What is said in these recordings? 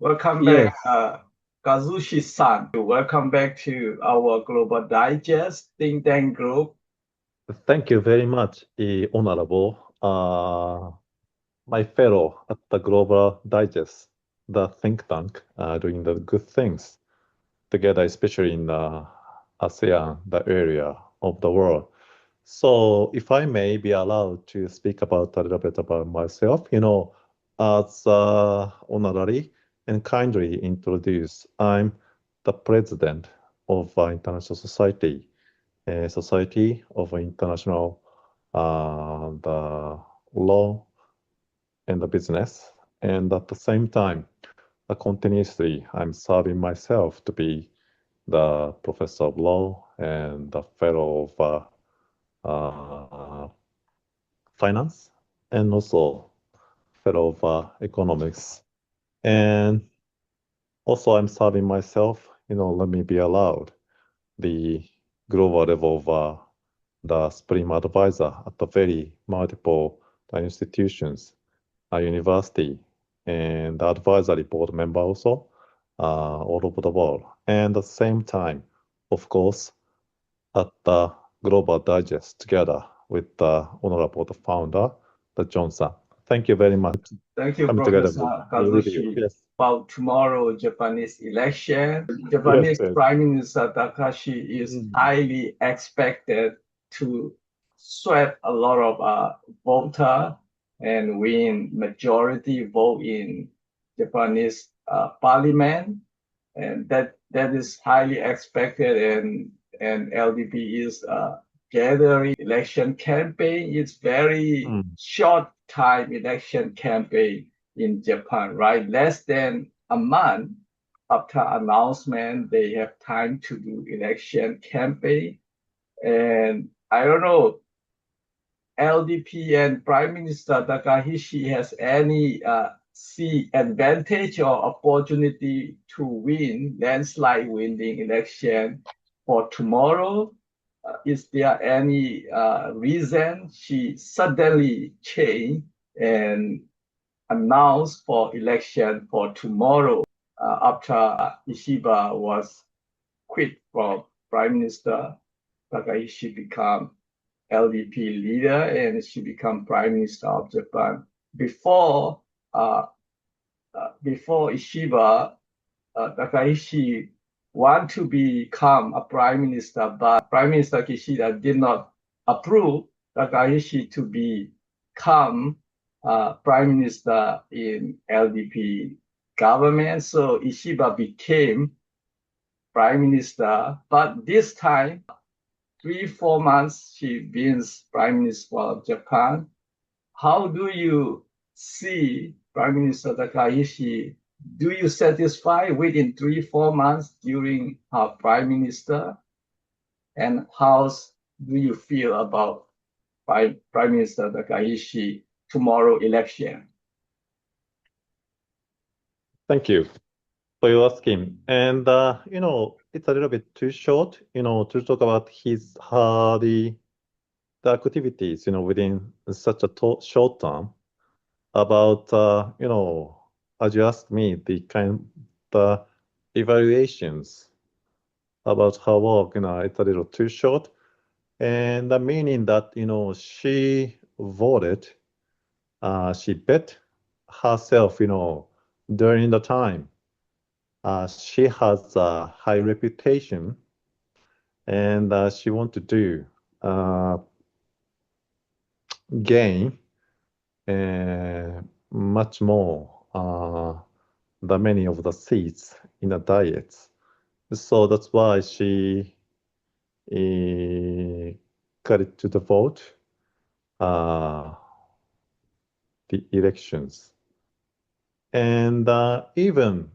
Welcome back, Yes, Kazushi-san. Welcome back to our Global Digest think tank group. thank you very much, Honorable, my fellow at the Global Digest, the think tank, doing the good things together, especially in the ASEAN, the area of the world. So, if I may be allowed to speak about a little bit about myself, as honorary and kindly introduced, I'm the president of International Society, a Society of International the Law and the Business. And at the same time, continuously, I'm serving myself to be the professor of law and the fellow of finance and also fellow of economics. And also, I'm serving myself, let me be allowed the global level of the Supreme Advisor at the very multiple institutions, a university, and the advisory board member also all over the world. And at the same time, of course, at the Global Digest together with the Honorable the founder, the Johnson. Thank you very much. Thank you, Coming together Professor with you. Kazushi. Yes, About tomorrow Japanese election, yes, Japanese yes. Prime Minister Takashi is Mm. highly expected to sweat a lot of voter and win majority vote in Japanese parliament, and that is highly expected. And LDP is gathering election campaign. It's very Mm. short time election campaign in Japan, right? Less than a month after announcement, they have time to do election campaign. And I don't know, LDP and Prime Minister Takahashi has any see advantage or opportunity to win landslide winning election for tomorrow? Is there any reason she suddenly changed and announced for election for tomorrow after Ishiba was quit from Prime Minister Takahashi become LDP leader and she become Prime Minister of Japan. Before before Ishiba, Takahashi want to become a Prime Minister, but Prime Minister Kishida did not approve Takahashi to become Prime Minister in LDP government. So Ishiba became Prime Minister, but this time 3 4 months she been Prime Minister of Japan. How do you see Prime Minister Takahashi? Do you satisfy within 3 4 months during her Prime Minister? And how do you feel about Prime Minister Takahashi tomorrow election? Thank you for your asking. And it's a little bit too short, to talk about the activities, within such a short term about, as you asked me, the evaluations about her work, it's a little too short. And the meaning that, she voted, she bet herself, during the time. She has a high reputation and she want to do uh, gain uh, much more than many of the seats in the diets. So that's why she uh, got it to the vote, uh, the elections. And even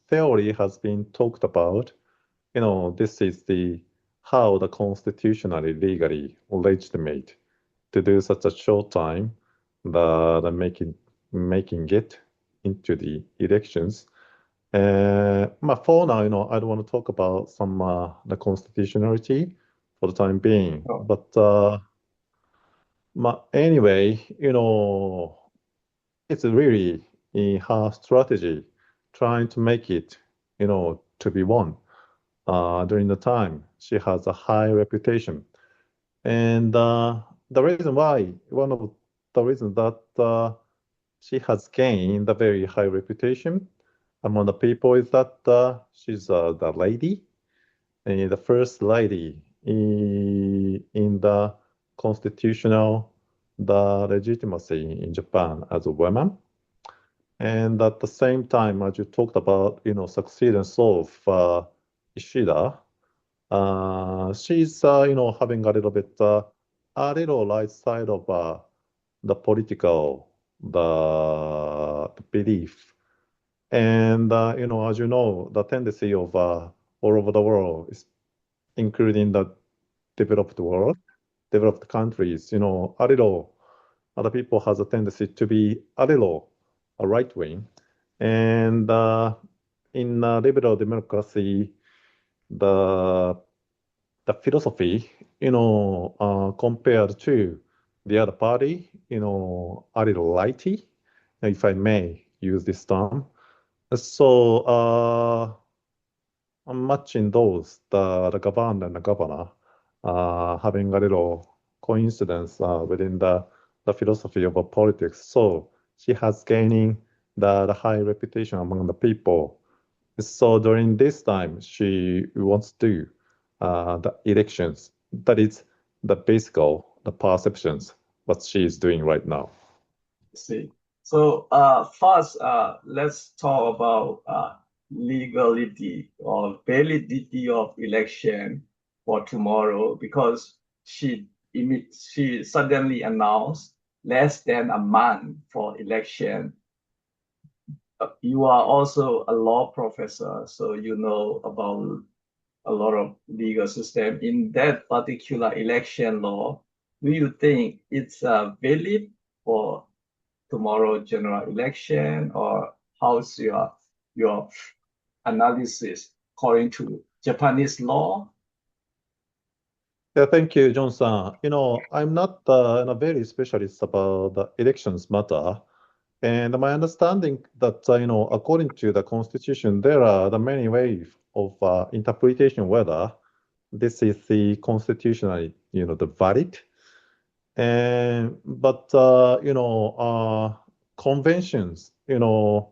theory has been talked about. This is the how the constitutionally legally legitimate to do such a short time, the making it into the elections. For now, I don't want to talk about some the constitutionality for the time being, Oh, but anyway, it's really in her strategy. trying to make it, to be won. During the time, she has a high reputation. And the reason why, one of the reasons that she has gained a very high reputation among the people is that she's the lady, the first lady in the constitutional, the legitimacy in Japan as a woman. And at the same time, as you talked about, succeedance of Ishida, she's, having a little right side of the political, the belief. And, as you know, the tendency of all over the world, including the developed world, developed countries, a little, other people has a tendency to be a little right wing. And in liberal democracy, the the philosophy, compared to the other party, a little lighty, if I may use this term. So I'm matching those, the governor and the governor, having a little coincidence within the philosophy of politics. So she has gaining the high reputation among the people. So during this time, she wants to the elections. That is the basic, the perceptions, what she is doing right now. See. So first, let's talk about legality or validity of election for tomorrow because she suddenly announced less than a month for election. You are also a law professor, so you know about a lot of legal system. In that particular election law, do you think it's valid for tomorrow general election, or how's your analysis according to Japanese law? Yeah, thank you, John-san. I'm not a very specialist about the elections matter. And my understanding that, according to the constitution, there are the many ways of interpretation whether this is the constitutionally, the valid. And but conventions, the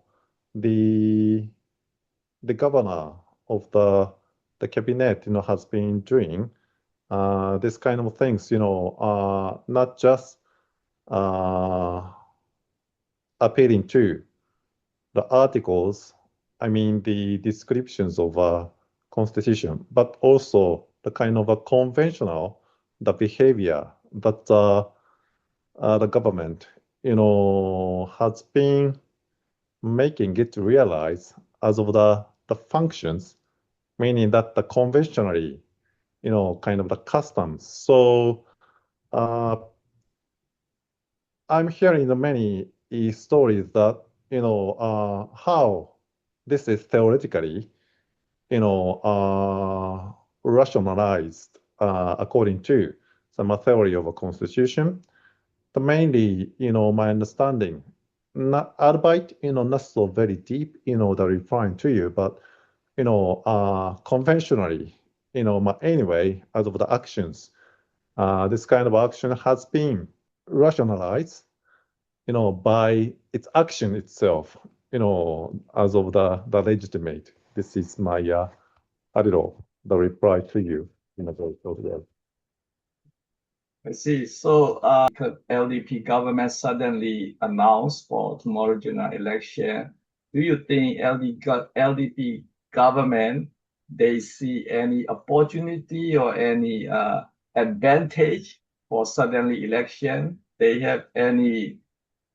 the governor of the cabinet, has been doing this kind of things, not just uh, appealing to the articles, I mean the descriptions of constitution, but also the kind of a conventional, the behavior that the government, has been making it realize as of the functions, meaning that the conventionally, kind of the customs. So I'm hearing the many stories that, how this is theoretically, rationalized according to some theory of a constitution. The mainly, my understanding, not albeit, not so very deep, that refined to you, but, conventionally, anyway, as of the actions, this kind of action has been rationalized, by its action itself, as of the legitimate. This is my a little the reply to you in a very short way. I see. So LDP government suddenly announced for tomorrow general election. Do you think LDP government they see any opportunity or any advantage for suddenly election? They have any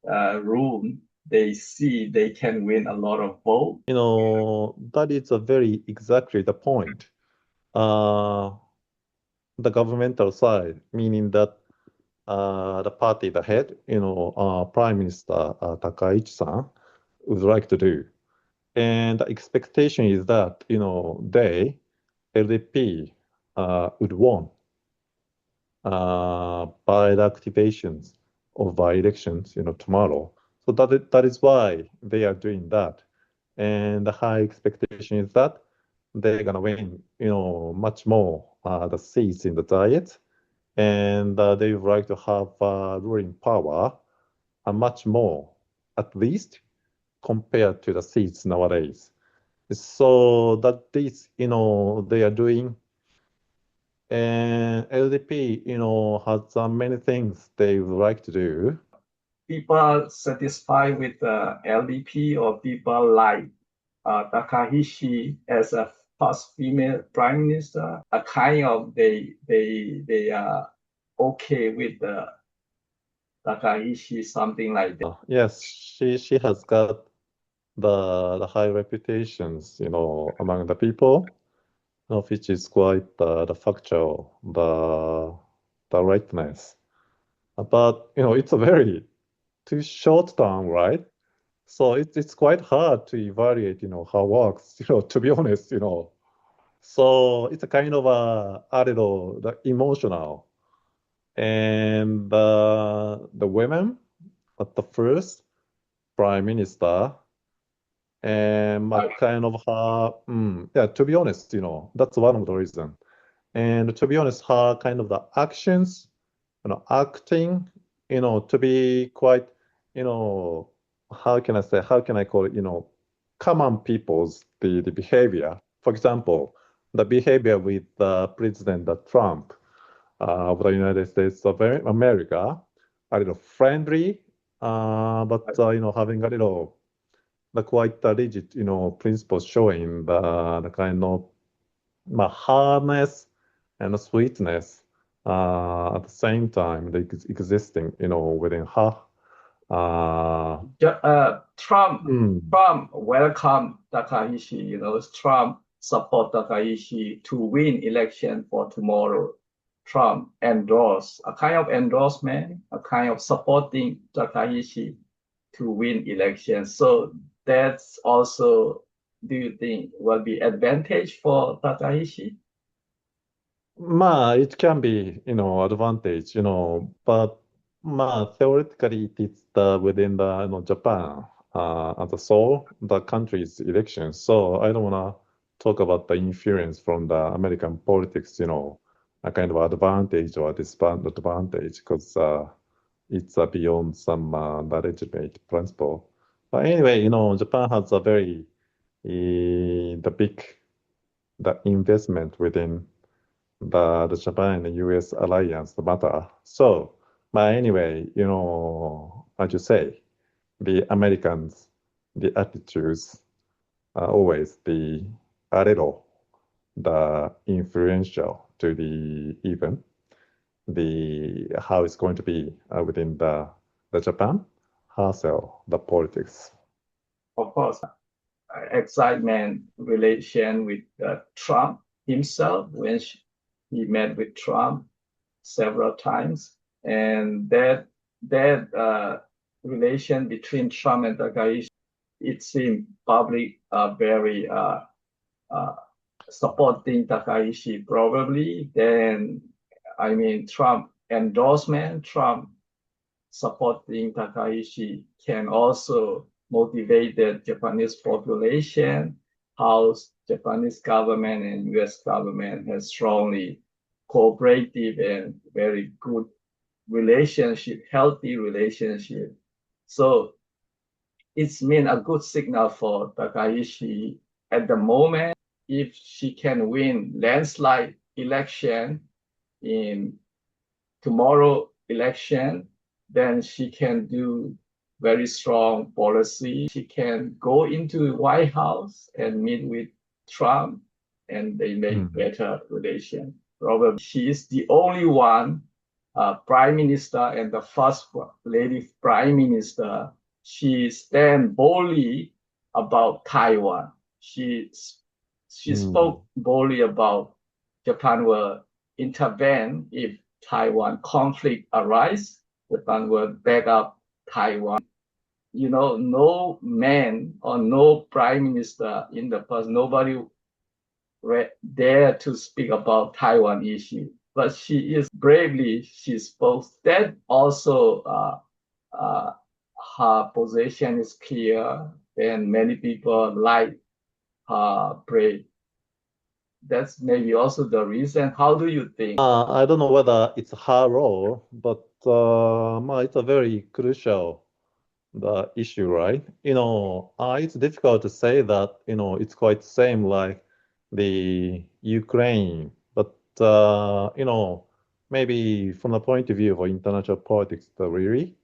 room they see they can win a lot of vote? That is a very exactly the point. Uh, the governmental side, meaning that the party, the head, Prime Minister Takaichi-san would like to do. And the expectation is that, they, LDP, would won by the activations of by elections, tomorrow. So that is why they are doing that. and the high expectation is that they're gonna win, much more the seats in the Diet, and they would like to have ruling power much more, at least compared to the seats nowadays. So that this, they are doing, and LDP, has many things they would like to do. People are satisfied with the LDP, or people like Takahashi as a first female prime minister? A kind of they are okay with the Takahashi, something like that. Yes, she has got the high reputations, among the people, which is quite the factual, the rightness. But it's a very too short term, right? So it's quite hard to evaluate, how it works, to be honest, So it's a kind of a little emotional. And the women at the first prime minister, and Right. kind of her, yeah, to be honest, that's one of the reasons. And to be honest, her kind of the actions, acting, to be quite, how can I call it, common people's the behavior. For example, the behavior with President Trump of the United States of America, a little friendly, but having a little the quite rigid, principles showing the kind of hardness and sweetness at the same time existing, within her. Trump Mm, Trump welcomed Takahashi. Trump support Takahashi to win election for tomorrow. Trump endorsed a kind of endorsement, a kind of supporting Takahashi to win election. So that's also, do you think, will be advantage for Takahashi? it can be, advantage, but theoretically it is within the, Japan as a whole, the country's elections. So I don't want to talk about the influence from the American politics, a kind of advantage or disadvantage, because it's beyond some the legitimate principle. But anyway, Japan has a very the big the investment within the Japan and US alliance matter. So, but anyway, as you say, the Americans, the attitudes are always a little the influential to the even the how it's going to be within the Japan herself, the politics. Of course, excitement relation with Trump himself when he met with Trump several times, and that relation between Trump and Takahashi, it seemed public very uh, supporting Takahashi probably. Then, I mean, Trump endorsement, Trump supporting Takahashi can also motivate the Japanese population. How Japanese government and U.S. government has strongly cooperative and very good relationship, healthy relationship. So it's mean a good signal for Takahashi at the moment. If she can win landslide election in tomorrow election, then she can do very strong policy. She can go into White House and meet with Trump, and they make Mm. better relation. Probably she is the only one prime minister and the first lady prime minister. She stand boldly about Taiwan. She Mm. spoke boldly about Japan will intervene if Taiwan conflict arise. Japan will back up Taiwan. No man or no prime minister in the past, nobody dare to speak about Taiwan issue. But she is bravely, she spoke. That also, her position is clear. and many people like pray. That's maybe also the reason. How do you think? I don't know whether it's her role, but it's a very crucial the issue, right? It's difficult to say that, it's quite same like the Ukraine, but maybe from the point of view of international politics, really,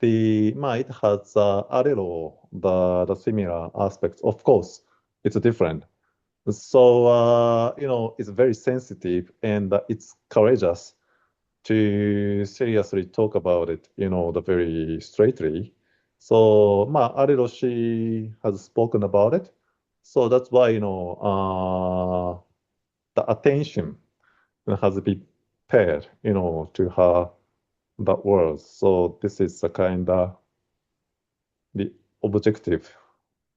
it has a little the similar aspects. Of course, it's different. So, it's very sensitive and it's courageous to seriously talk about it, the very straightly. So, Arilo, she has spoken about it. So that's why, the attention has been paid, to her, that words. So this is a kind of the objective,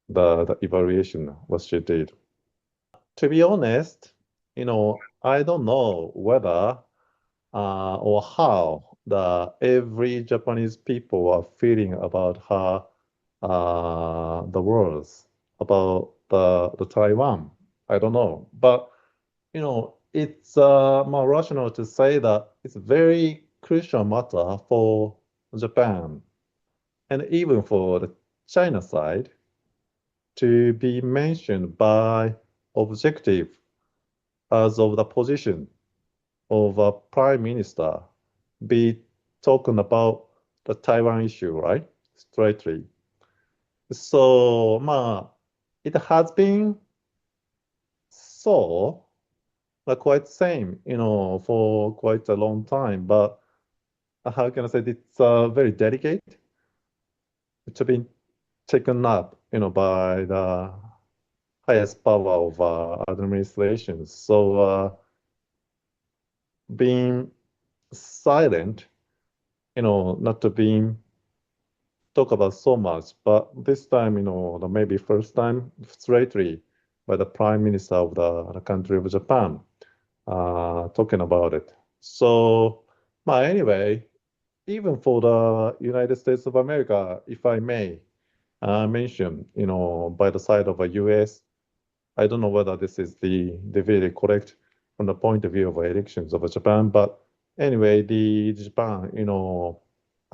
the evaluation what she did. To be honest, I don't know whether or how the every Japanese people are feeling about her the words about the Taiwan. I don't know, but it's more rational to say that it's a very crucial matter for Japan and even for the China side to be mentioned by objective as of the position of a prime minister be talking about the Taiwan issue, right? Straightly. So, it has been so, quite same, for quite a long time. But how can I say it's very delicate to be taken up, by the highest power of administration. So, being silent, not to being talk about so much, but this time, the maybe first time straightly by the prime minister of the country of Japan, talking about it. So, anyway, even for the United States of America, if I may mention, by the side of the US, I don't know whether this is the very correct from the point of view of elections of Japan, but anyway, the Japan,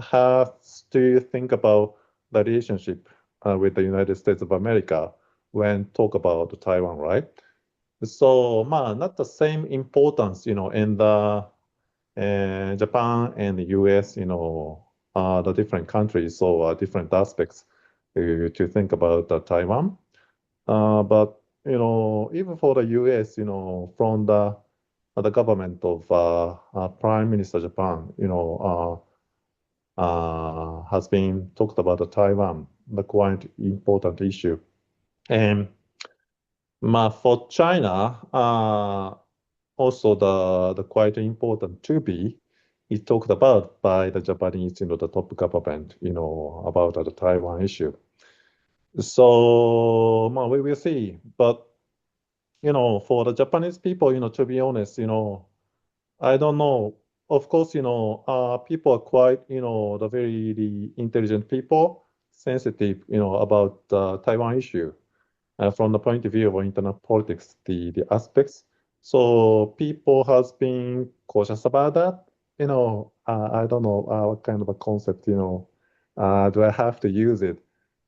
has to think about the relationship with the United States of America when talk about Taiwan, right? So, not the same importance, in the Japan and the US, the different countries, so different aspects to think about Taiwan. But even for the U.S., from the government of Prime Minister Japan, has been talked about the Taiwan, the quite important issue. And for China, also the quite important to be is talked about by the Japanese, the top government, about the Taiwan issue. So, we will see. But for the Japanese people, to be honest, I don't know. Of course, people are quite, the very intelligent people, sensitive, about the Taiwan issue from the point of view of internal politics, the aspects. So people has been cautious about that. I don't know what kind of a concept, do I have to use it?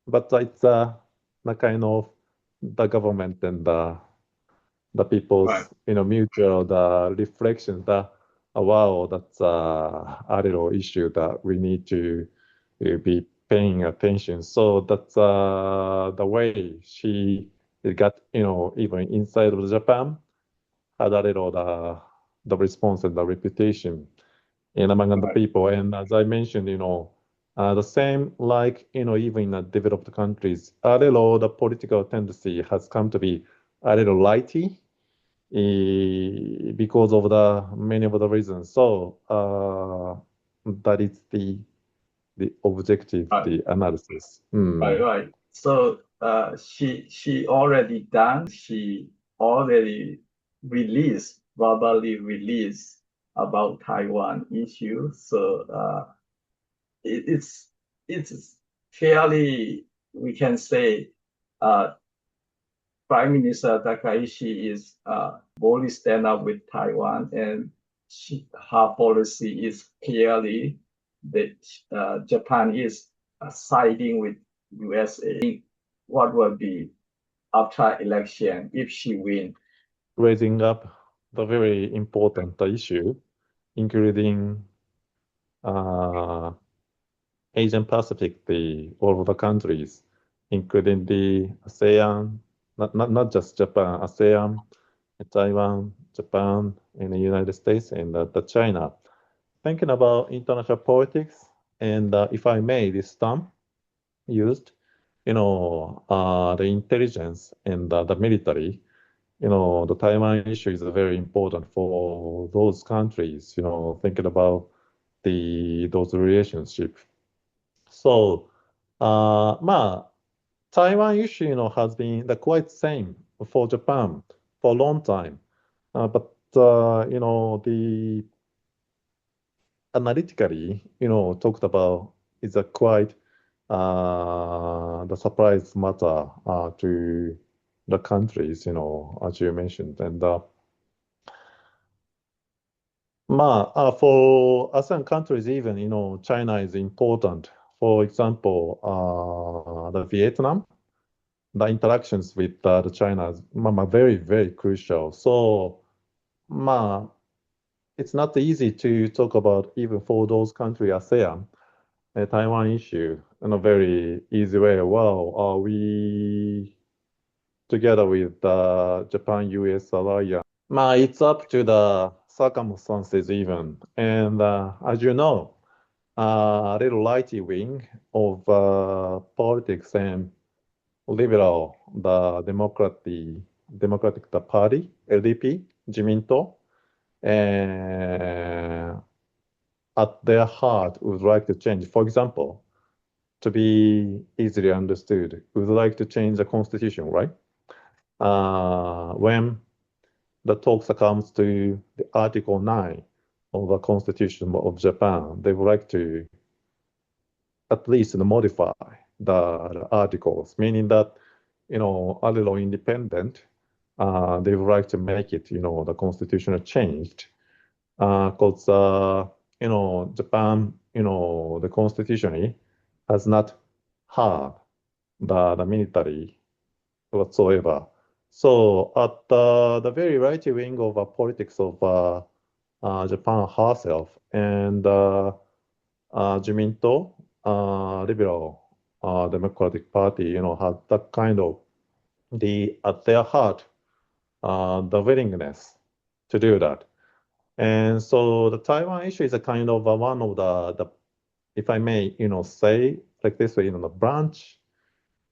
But it's the kind of the government and the Right, people's mutual the reflections that wow, that's a little issue that we need to be paying attention. So that's the way she it got even inside of Japan had a little the response and the reputation in among the right, people. And as I mentioned, the same like even in developed countries, a little the political tendency has come to be a little lighty because of the many of the reasons. So that is the objective, right, the analysis. right, right. So she already done. She already verbally released about Taiwan issue. So it's fairly we can say Prime Minister Takaishi is boldly stand up with Taiwan, and her policy is clearly that Japan is siding with USA. What will be after election if she wins? Raising up the very important issue, including uh, Asian Pacific, all of the countries, including the ASEAN, not just Japan, ASEAN, Taiwan, Japan, and the United States, and the China. Thinking about international politics, and if I may, this term used, the intelligence and the military, the Taiwan issue is very important for those countries, thinking about those relationships. So, Taiwan issue, has been the quite same for Japan for a long time. But the analytically, talked about is a quite the surprise matter to the countries, as you mentioned. And for ASEAN countries, even, China is important. For example, the Vietnam, the interactions with the China is very, very crucial. So, it's not easy to talk about even for those countries, ASEAN, a Taiwan issue in a very easy way. Well, are we together with the Japan US alliance? It's up to the circumstances even. And as you know, a little righty wing of politics and liberal, the Democratic the Party, LDP, Jiminto, and at their heart would like to change. For example, to be easily understood, would like to change the constitution, right? When the talks comes to the Article 9 of the Constitution of Japan, they would like to at least modify the articles, meaning that, a little independent, they would like to make it, the constitution changed. Because, Japan, the constitution has not had the military whatsoever. So at the very right wing of politics of Japan herself and Jiminto, Liberal Democratic Party, had that kind of at their heart the willingness to do that. And so the Taiwan issue is a kind of one of if I may, say like this way, the branch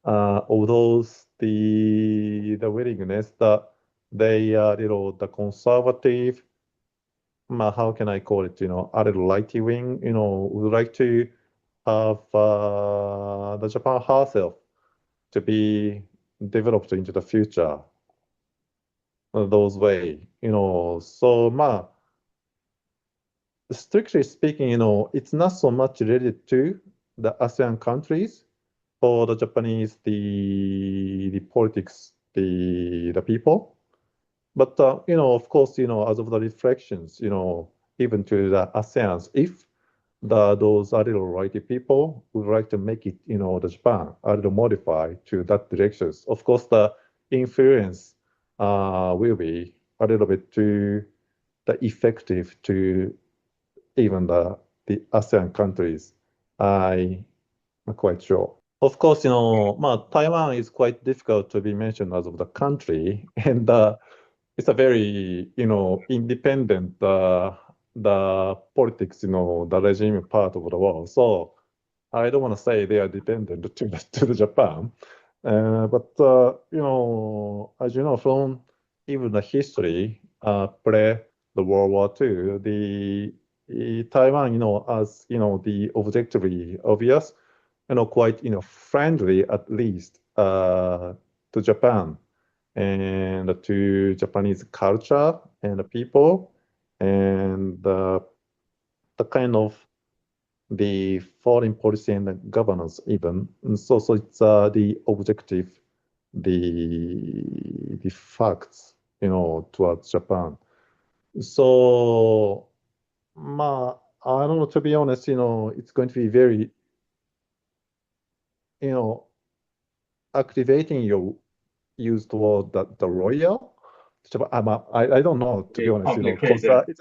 of those the willingness that they are, the conservative, how can I call it, a little righty wing, would like to have the Japan herself to be developed into the future those way, So, strictly speaking, it's not so much related to the ASEAN countries for the Japanese, the politics, the people. But, of course, as of the reflections, even to the ASEANs, if those a little righty people would like to make it, the Japan a little modify to that directions. Of course, the influence will be a little bit too the effective to even the ASEAN countries. I'm quite sure. Of course, Taiwan is quite difficult to be mentioned as of the country, and it's a very, independent, the politics, the regime part of the world. So I don't want to say they are dependent to the Japan, but as you know from even the history, pre the World War II, Taiwan, as the objectively obvious, quite friendly at least to Japan and to Japanese culture and the people and the kind of the foreign policy and the governance even. And so it's the objective, the facts, towards Japan. So, I don't know, to be honest, it's going to be very, you know, activating your use toward the royal. I don't know, to be It's honest, because complicated.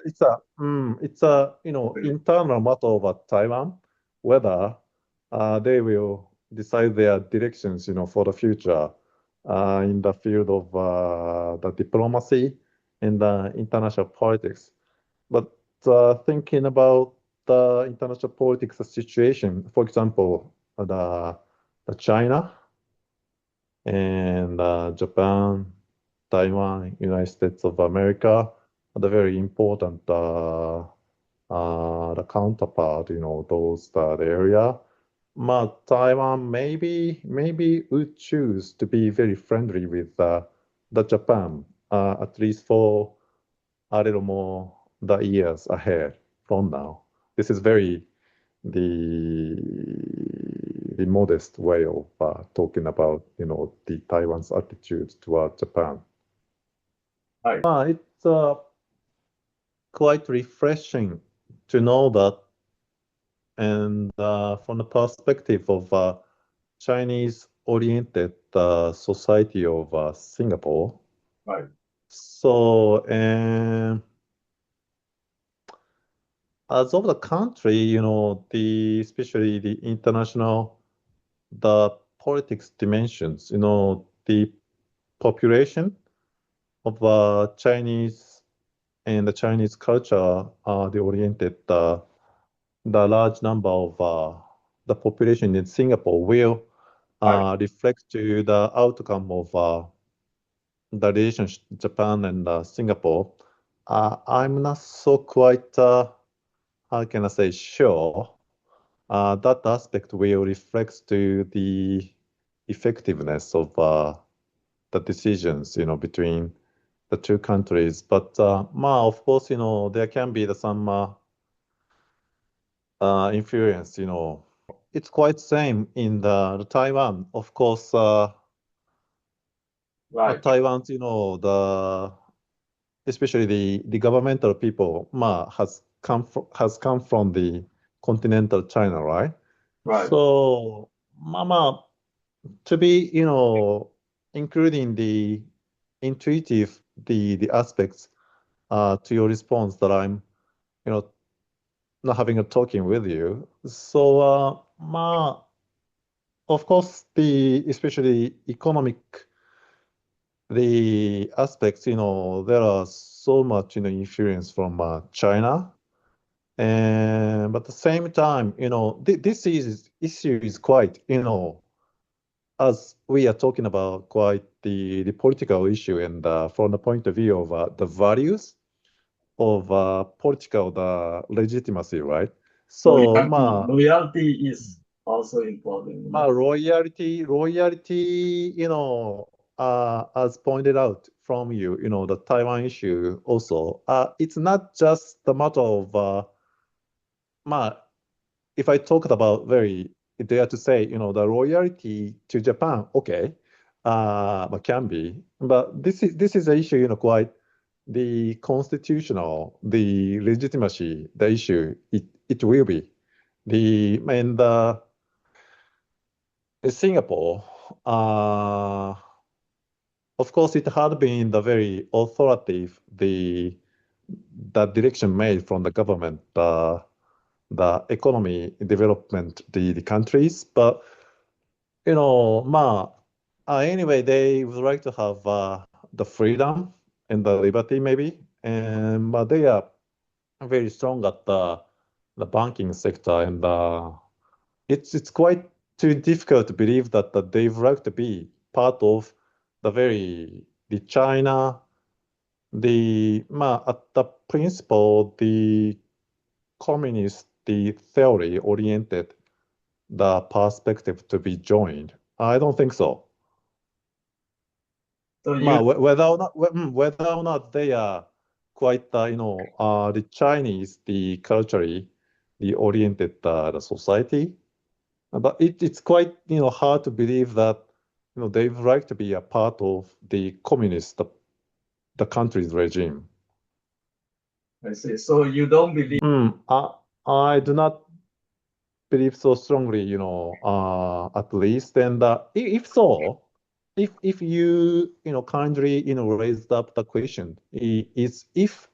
it's a internal matter of Taiwan, whether they will decide their directions, for the future in the field of the diplomacy and the international politics. But thinking about the international politics situation, for example, the China and Japan, Taiwan, United States of America, the very important the counterpart, those the area. Taiwan maybe would choose to be very friendly with the Japan, at least for a little more the years ahead from now. This is very the the modest way of talking about the Taiwan's attitude toward Japan. Right, It's quite refreshing to know that, and from the perspective of Chinese-oriented society of Singapore. right, So, as of the country, the especially the international, the politics dimensions, the population of Chinese and the Chinese culture, the oriented, the large number of the population in Singapore will right. reflect to the outcome of the relationship Japan and Singapore. I'm not so quite, how can I say, sure that aspect will reflect to the effectiveness of the decisions, between the two countries. But of course, there can be some influence. It's quite same in the Taiwan. Of course, Right, Taiwan's, especially the governmental people, has come from the continental China, right? right. So, to be, including the intuitive, the aspects to your response that I'm, you know, not having a talking with you. So, of course, the especially economic, the aspects, there are so much, influence from China. And but at the same time, this issue is quite, as we are talking about quite the political issue, and from the point of view of the values of political the legitimacy, right? So, Loyalty is also important, royalty, as pointed out from you, the Taiwan issue also, it's not just the matter of, ma, if I talked about very, dare to say, the loyalty to Japan, okay, but can be, but this is an issue, quite the constitutional, the legitimacy, the issue, it will be and Singapore, of course, it had been the very authoritative, the direction made from the government, the economy development, the countries. But, anyway, they would like to have the freedom and the liberty, maybe. And but they are very strong at the banking sector, and it's quite too difficult to believe that they would like to be part of the China, at the principle, the communist, the theory oriented, the perspective to be joined. I don't think so. so you Whether or not they are quite, the Chinese, the culturally, oriented the society. But it's quite, hard to believe that, they would like to be a part of the communist, the country's regime. I see. So you don't believe, I do not believe so strongly, at least. And if so, if you, kindly, raised up the question, is if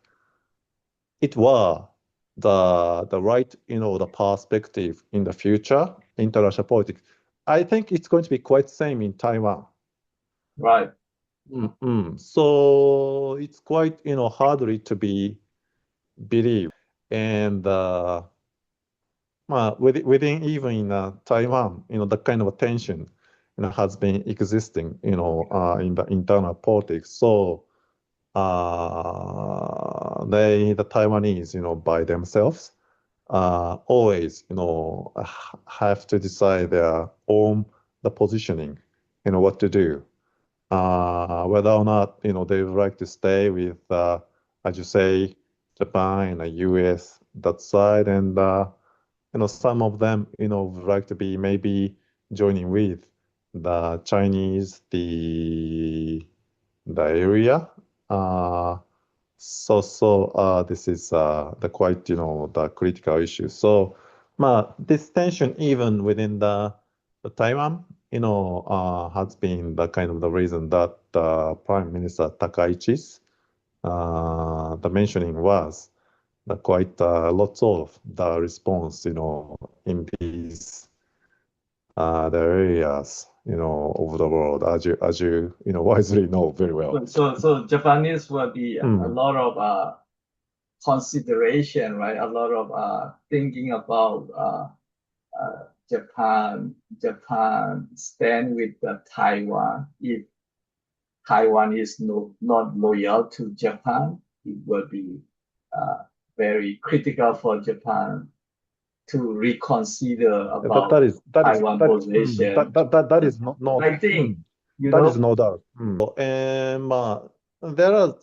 it were the right, the perspective in the future, international politics, I think it's going to be quite same in Taiwan. right? So it's quite, hardly to be believed. And within even in Taiwan, the kind of tension, has been existing, in the internal politics. So the Taiwanese, by themselves, always, have to decide their own the positioning, what to do. Whether or not, they would like to stay with, as you say, Japan and the US, that side, and some of them, would like to be maybe joining with the Chinese, the area. This is the quite, the critical issue. So, this tension even within the Taiwan, has been the kind of the reason that Prime Minister Takaichi's the mentioning was the quite lots of the response, in these the areas, of the world, as you wisely know very well. So Japanese will be a lot of consideration, right? A lot of thinking about Japan stand with Taiwan. If Taiwan is not loyal to Japan, it will be very critical for Japan to reconsider That about that is that is Taiwan that position. that is not I think, you that is know, no doubt. And there are,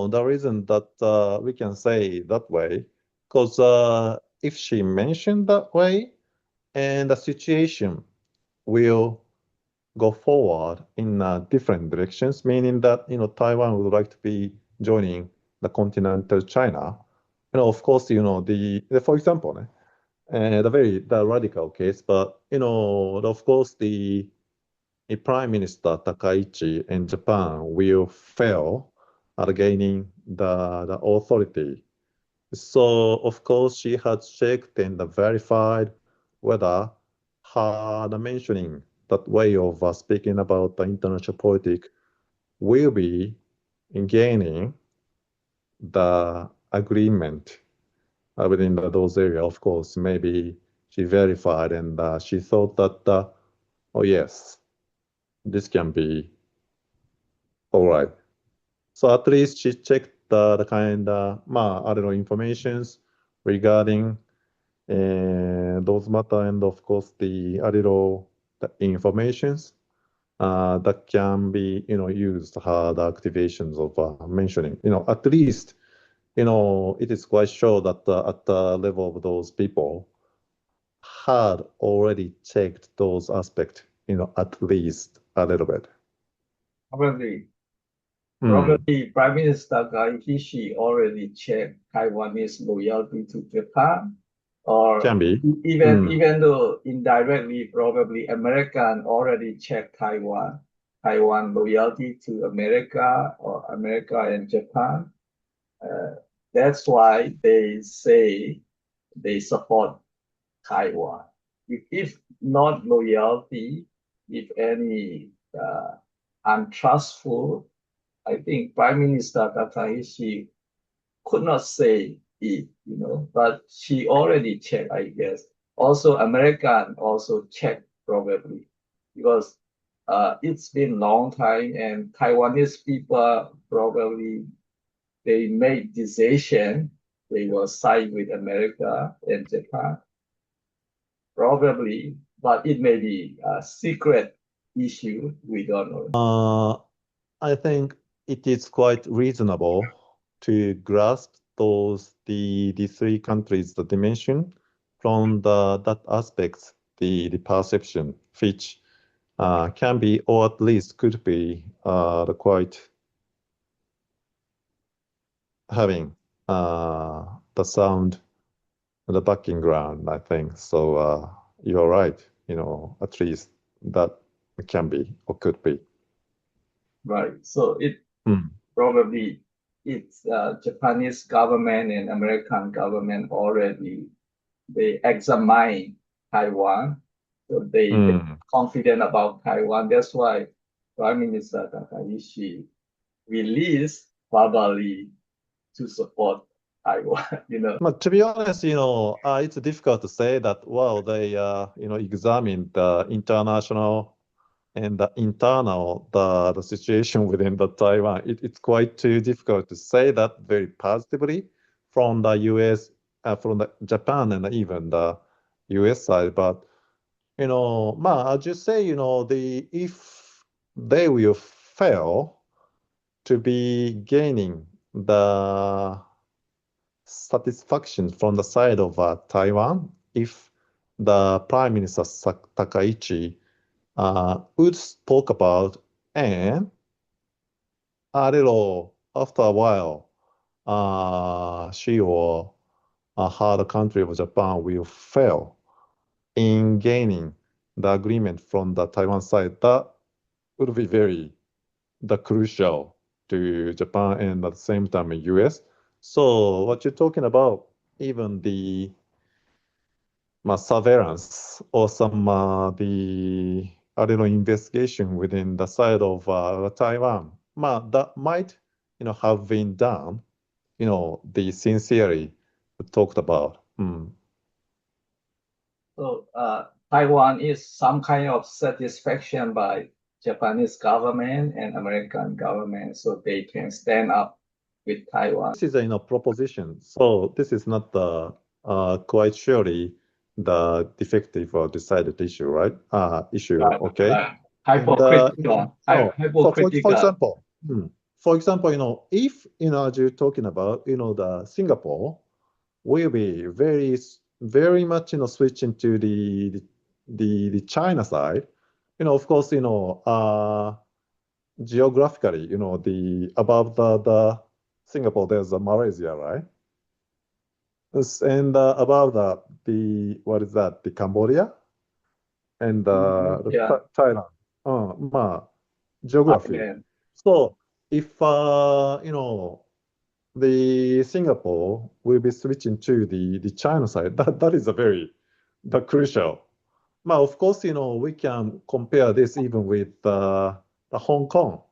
the reason that we can say that way, because if she mentioned that way, and the situation will go forward in different directions, meaning that, Taiwan would like to be joining the continental China. Of course, for example, the radical case, but, of course, the Prime Minister Takaichi in Japan will fail at gaining the authority. So, of course, she has checked and verified whether the mentioning that way of speaking about the international politics will be in gaining the agreement within those areas. Of course, maybe she verified and she thought that, oh yes, this can be all right. So at least she checked the kind of, I don't know, informations regarding those matter, and of course the a little the informations that can be, used the activations of mentioning. At least, it is quite sure that at the level of those people had already checked those aspects, at least a little bit. probably Hmm. Prime Minister Kaihishi already checked Taiwanese loyalty to Japan, or Can be. even though indirectly, probably American already checked Taiwan loyalty to America or America and Japan. Uh, that's why they say they support Taiwan. If not loyalty, if any untrustful, I think Prime Minister Takaishi could not say it, but she already checked, I guess. Also, American also checked probably because it's been long time and Taiwanese people probably they made decision they will side with America and Japan probably, but it may be a secret issue. We don't know. I think it is quite reasonable to grasp the three countries that they mentioned, from that aspect, the perception, which can be, or at least could be, the quite having the sound, the background, I think. So you're right, at least that can be or could be. Right. So it Mm. probably it's Japanese government and American government already they examine Taiwan, so they Mm. confident about Taiwan. That's why Prime Minister Takaishi released verbally to support Taiwan. But to be honest, it's difficult to say that, well, they, examined the international and the internal, the situation within the Taiwan. It's quite too difficult to say that very positively from the US, from the Japan and even the US side. But, as you say, if they will fail to be gaining the satisfaction from the side of Taiwan if the Prime Minister Takaichi would talk about, and a little after a while, she or her country of Japan will fail in gaining the agreement from the Taiwan side. That would be very the crucial to Japan and at the same time US. So what you're talking about, even the surveillance or some the a little investigation within the side of Taiwan, that might have been done, the sincerely talked about. Mm. So Taiwan is some kind of satisfaction by Japanese government and American government, so they can stand up with Taiwan. This is a proposition, so this is not the quite surely the defective or decided issue, right? Issue, Right, okay? right. And Hypocritical, for hypocritical. example, if as you're talking about, the Singapore will be very much switching to the China side. Of course, geographically, the above the Singapore, there's Malaysia, right? And above that, what is that? The Cambodia and Yeah, Thailand. Geography. Thailand. So if the Singapore will be switching to the China side, that is a very the crucial. Of course, we can compare this even with the Hong Kong.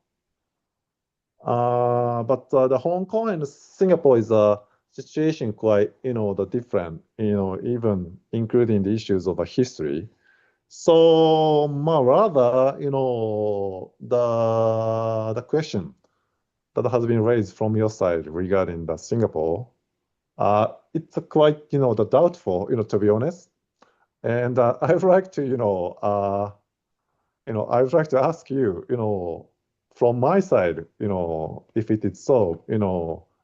But the Hong Kong and Singapore is a situation quite, the different, even including the issues of a history. So, rather, the question that has been raised from your side regarding the Singapore, it's a quite, the doubtful, to be honest. And I'd like to, I'd like to ask you, from my side, if it is so,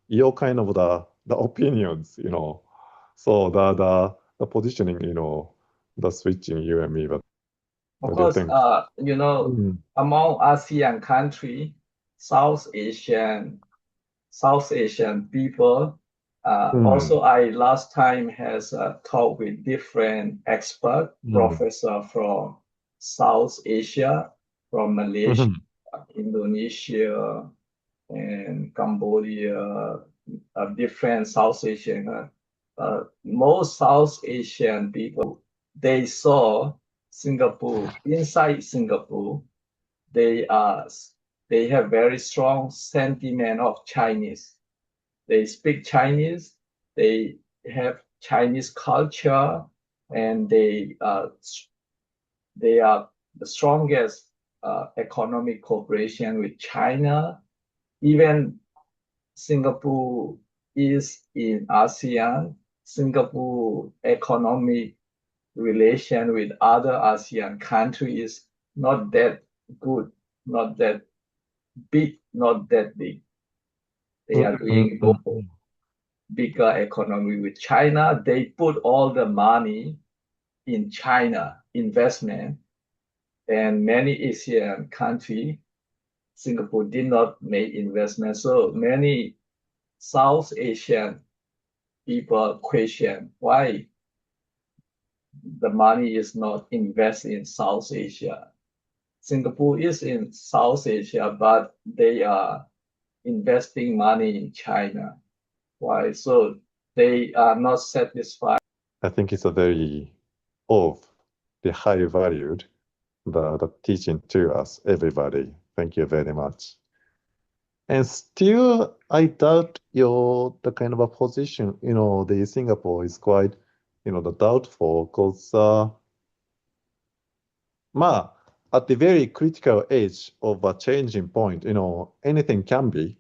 your kind of the opinions, so the positioning, the switching you and me, Of what do you course, think? Mm, among ASEAN country, South Asian, South Asian people. mm, Also, I last time has talked with different expert, mm, professor from South Asia, from Malaysia, mhm, Indonesia, and Cambodia, different South Asian. Most South Asian people, they saw Singapore, inside Singapore, they are they have very strong sentiment of Chinese. They speak Chinese, they have Chinese culture, and they are the strongest economic cooperation with China. Even Singapore is in ASEAN. Singapore economic relation with other ASEAN countries is not that good, not that big, not that big. They mm, are mm, doing mm, both. bigger economy with China. They put all the money in China investment, and many Asian countries, Singapore did not make investment. So many South Asian people question why the money is not invested in South Asia. Singapore is in South Asia, but they are investing money in China. Why? So they are not satisfied. I think it's a very of the high valued the teaching to us, everybody. Thank you very much. And still, I doubt your the kind of a position, the Singapore is quite, the doubtful because at the very critical age of a changing point, anything can be.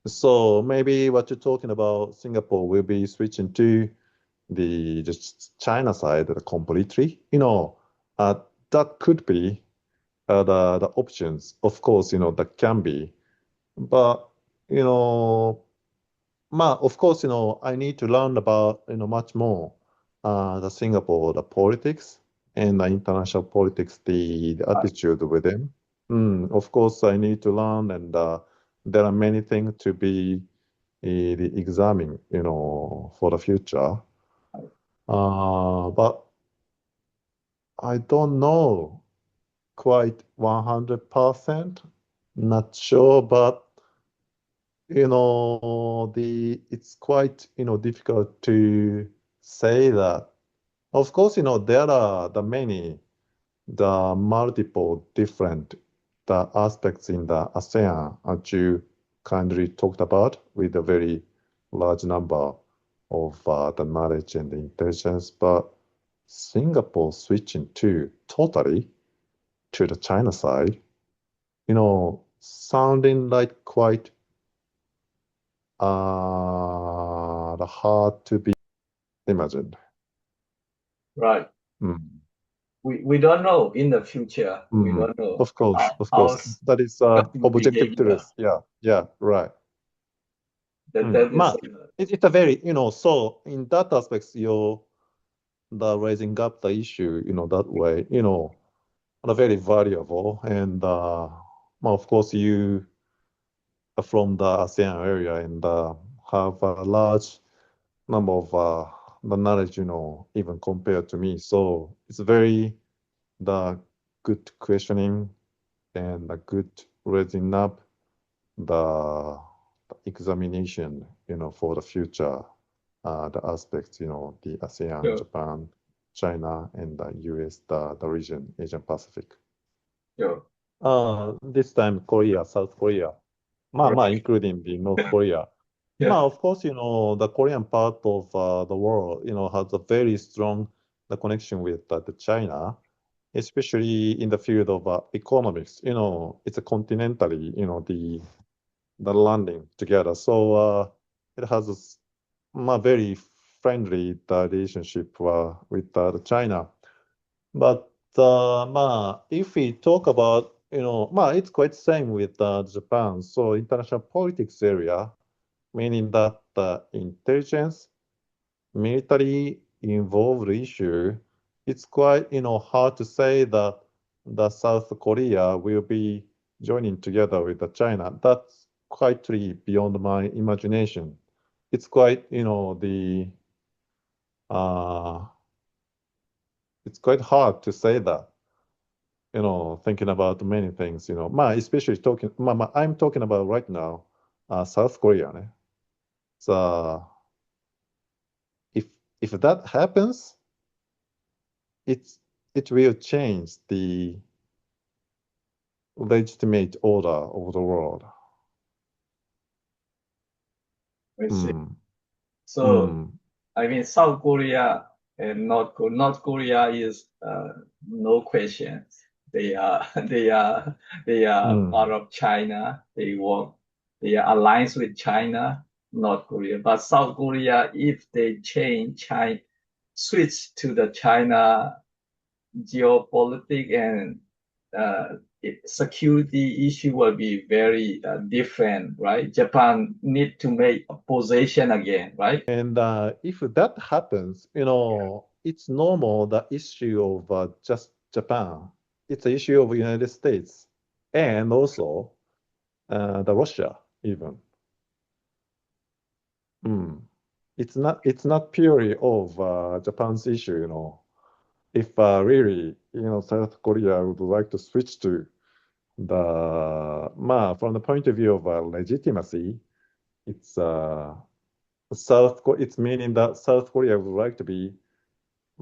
So maybe what you're talking about, Singapore will be switching to the just China side completely. Uh, that could be the options. Of course, that can be. But, you know, of course, I need to learn about, much more the Singapore, the politics and the international politics, the attitude with them. Of course, I need to learn, and there are many things to be the examining, for the future. But I don't know quite 100%. Not sure, but it's quite, difficult to say that. Of course, there are the multiple different the aspects in the ASEAN, as you kindly talked about, with a very large number of the knowledge and the intelligence. But Singapore switching to totally to the China side, sounding like quite hard to be imagined. Right. Mm. We don't know in the future. We don't know Of course, of how course. That is Singapore objective behavior. truth. Yeah, right. That is It's a very, so in that aspect, the raising up the issue, that way, are very valuable. And of course, you are from the ASEAN area and have a large number of the knowledge, even compared to me. So it's very the good questioning and a good raising up the examination, for the future, the aspects, the ASEAN, sure, Japan, China, and the US, the region, Asian Pacific. sure. This time Korea, South Korea, Right. including the North Korea. Yeah. Of course, the Korean part of the world, has a very strong the connection with the China, especially in the field of economics. It's a continentally, the landing together. So it has a very friendly relationship with China. But if we talk about, it's quite same with Japan. So international politics area, meaning that intelligence, military involved issue, it's quite, hard to say that the South Korea will be joining together with the China. That's quite beyond my imagination. It's quite, uh, it's quite hard to say that, thinking about many things, especially I'm talking about right now, South Korea. So if that happens, it's it will change the legitimate order of the world. I see. Mm, So, mm, I mean, South Korea and North Korea is no question. They are they are part mm, of China. They are alliance with China, North Korea. But South Korea, if they switch to the China geopolitics and security issue will be very different, right? Japan need to make a position again, right? And if that happens, it's normal the issue of just Japan. It's an issue of United States and also the Russia even. Mm. It's not purely of Japan's issue. If really, South Korea would like to switch to from the point of view of legitimacy, it's it's meaning that South Korea would like to be,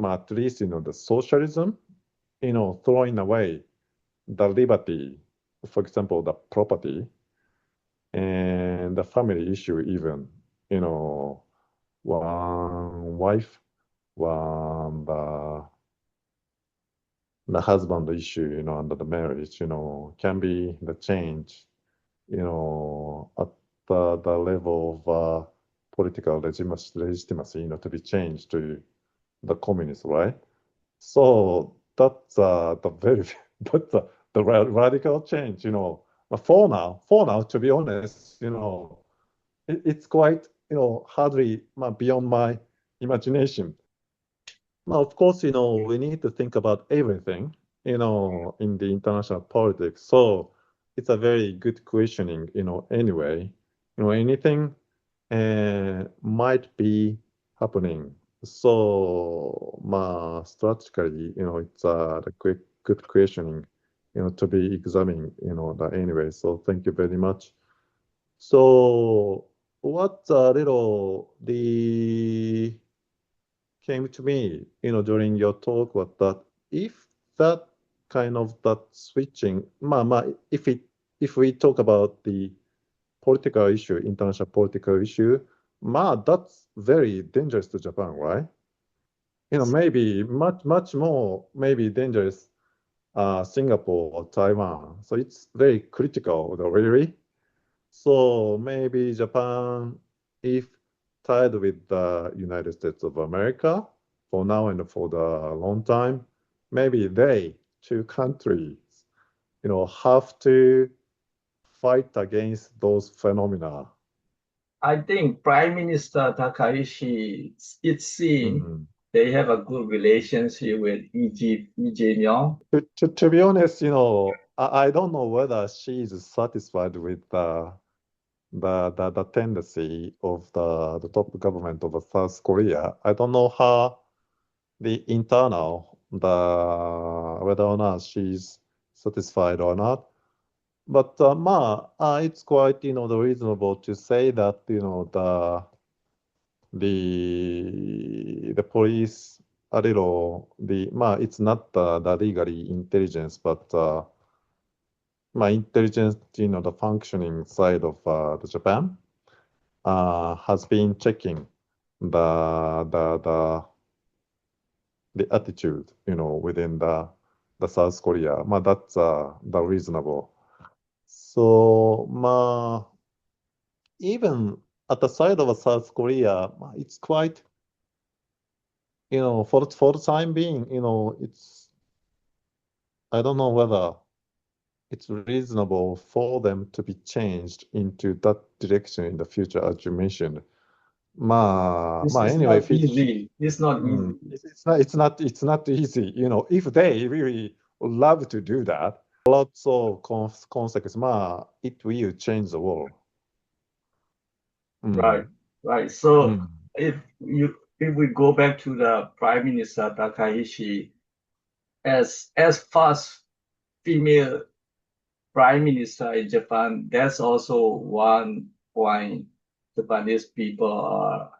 at least, the socialism, throwing away the liberty, for example, the property and the family issue even, you know, one wife, one the husband issue, under the marriage, can be the change, at the level of political legitimacy, to be changed to the communists, right? So that's the very that's the radical change, But for now, to be honest, it's quite, hardly beyond my imagination. Now, of course, we need to think about everything, in the international politics. So it's a very good questioning, anyway. Anything might be happening. So, strategically, it's a good questioning, to be examining, that anyway. So thank you very much. So what a little the came to me, during your talk was that if that kind of that switching, if we talk about the political issue, international political issue, that's very dangerous to Japan, right? Maybe much more maybe dangerous Singapore or Taiwan. So it's very critical, really. So maybe Japan, if tied with the United States of America for now and for the long time, maybe they, two countries, have to fight against those phenomena. I think Prime Minister Takaishi, it seems Mhm. they have a good relationship with Egypt, Lee Jae-myung. To be honest, I don't know whether she is satisfied with the tendency of the top government of South Korea. I don't know how the internal, whether or not she's satisfied or not. But it's quite, the reasonable to say that, the police a little, it's not the legally intelligence, but intelligence, the functioning side of the Japan has been checking the the attitude, within the South Korea. That's the reasonable. So, even at the side of South Korea, it's quite, for the time being, I don't know whether it's reasonable for them to be changed into that direction in the future, as you mentioned. This is Anyway, not easy. It's not easy. it's not easy. If they really would love to do that, lots of consequences. It will change the world. Right, Mm, right. So mm, if we go back to the Prime Minister Takaishi, as first female Prime Minister in Japan, that's also one point Japanese people are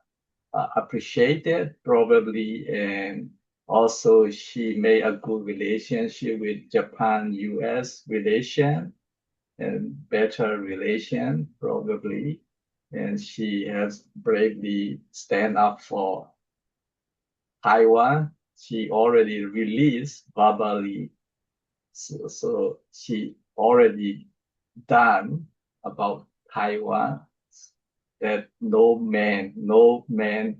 appreciated probably, and also she made a good relationship with Japan-US relation and better relation probably, and she has bravely stand up for Taiwan. She already released verbally, so she already done about Taiwan that no man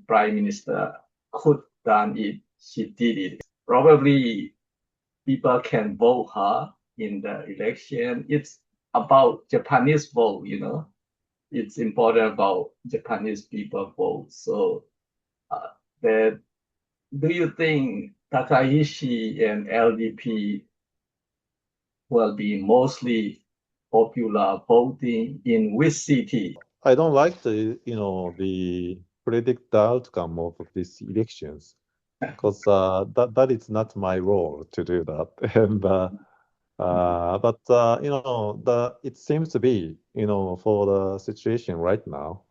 prime minister could done it. She did it. Probably people can vote her in the election. It's about Japanese vote, you know. It's important about Japanese people vote. So that do you think Takaishi and LDP will be mostly popular voting in which city? I don't like the predict the outcome of these elections because that is not my role to do that. And but it seems to be for the situation right now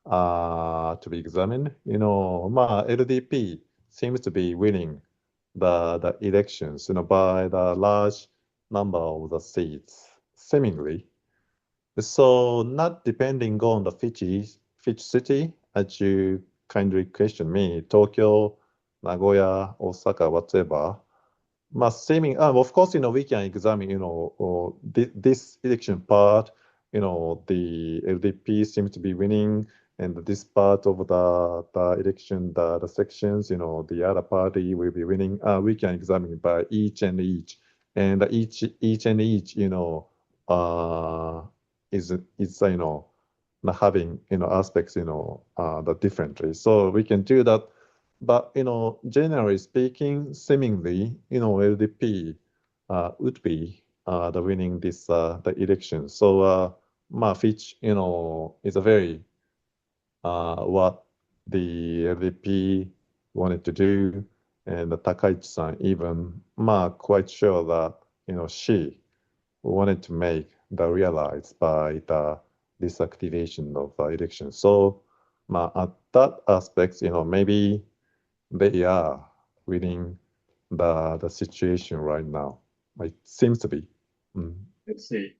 to be examined. LDP seems to be winning the elections, by the large number of the seats, seemingly. So not depending on the which city, as you kindly question me, Tokyo, Nagoya, Osaka, whatever. Of course, we can examine, this election part, the LDP seems to be winning, and this part of the election, the sections, the other party will be winning. We can examine by each and each, and each and each, is not having, aspects, the differently. So we can do that. But, generally speaking, seemingly, LDP would be the winning the election. So, which, is a very what the LDP wanted to do, and Takaichi-san even, quite sure that, she wanted to make the realize by the disactivation of the election. So, at that aspect, maybe they are winning the situation right now. It seems to be. Mm. Let's see,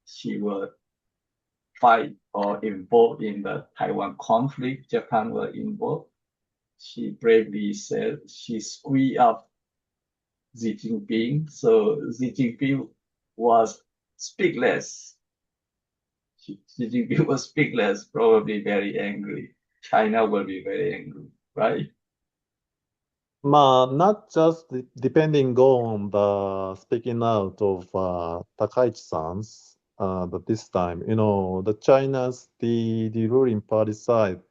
she will fight or involved in the Taiwan conflict. Japan were involved. She bravely said she squeezed up Xi Jinping. So Xi Jinping was speakless. Xi Jinping was speakless, probably very angry. China will be very angry, right? Not just depending on the speaking out of Takaichi-san's, but this time, the China's, the ruling party side,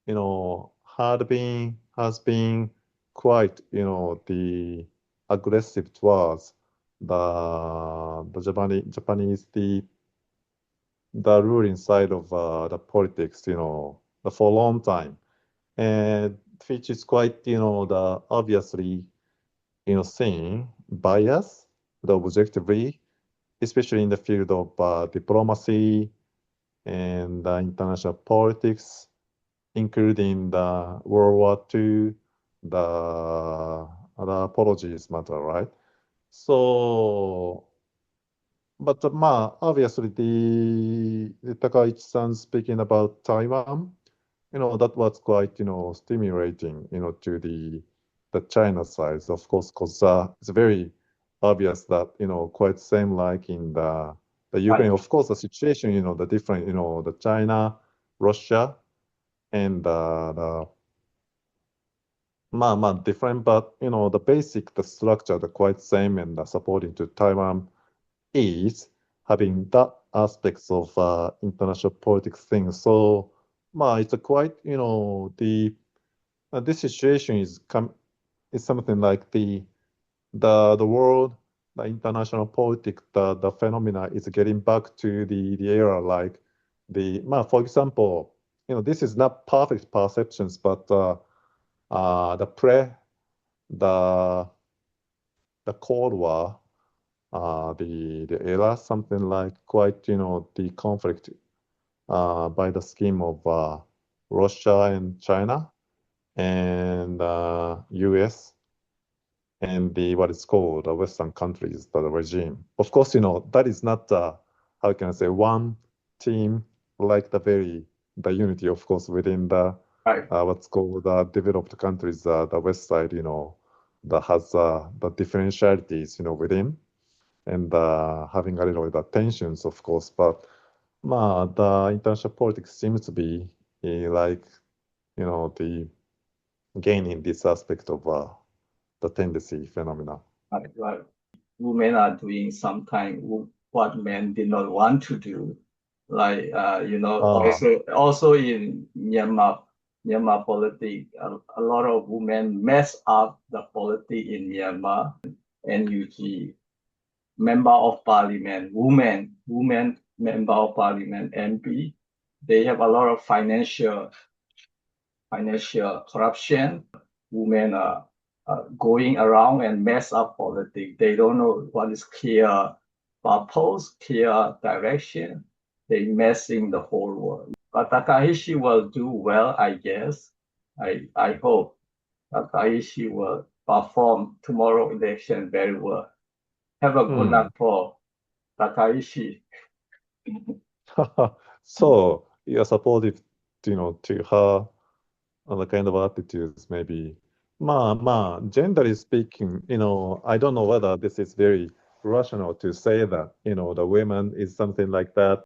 has been quite, the aggressive towards the Japanese, the ruling side of the politics, for a long time, and which is quite, the obviously, saying bias, the objectively, especially in the field of diplomacy and international politics, including the World War II, the apologies matter, right? So, but obviously the Takaichi-san speaking about Taiwan, that was quite, stimulating, to the China side, of course, because it's very obvious that, quite same like in the Ukraine. Right. Of course, the situation, the different, the China, Russia, and different, but, the basic, the structure, the quite same, and the supporting to Taiwan is having that aspects of international politics things. So, it's a quite, this situation is something like the world, the international politics, the phenomena is getting back to the era like for example, this is not perfect perceptions, but the the the Cold War, the era, something like quite, the conflict by the scheme of Russia and China and US and the what is called the Western countries, the regime. Of course, that is not how can I say one team like the unity, of course, within the Right. what's called developed countries, the West side, that has the differentialities, within and having a little bit of tensions, of course. But the international politics seems to be like, the gaining this aspect of the tendency phenomena. Right. Right. women are doing sometimes what men did not want to do. Like also in Myanmar politics, a lot of women mess up the politics in Myanmar. NUG member of parliament, women member of parliament, MP, they have a lot of financial corruption. Women are going around and mess up politics. They don't know what is clear purpose, clear direction. They messing the whole world. But Takaishi will do well, I guess. I hope Takaishi will perform tomorrow election very well. Have a good luck for Takaishi. So you're supportive, to her the kind of attitudes, maybe. Generally speaking, I don't know whether this is very rational to say that, the women is something like that.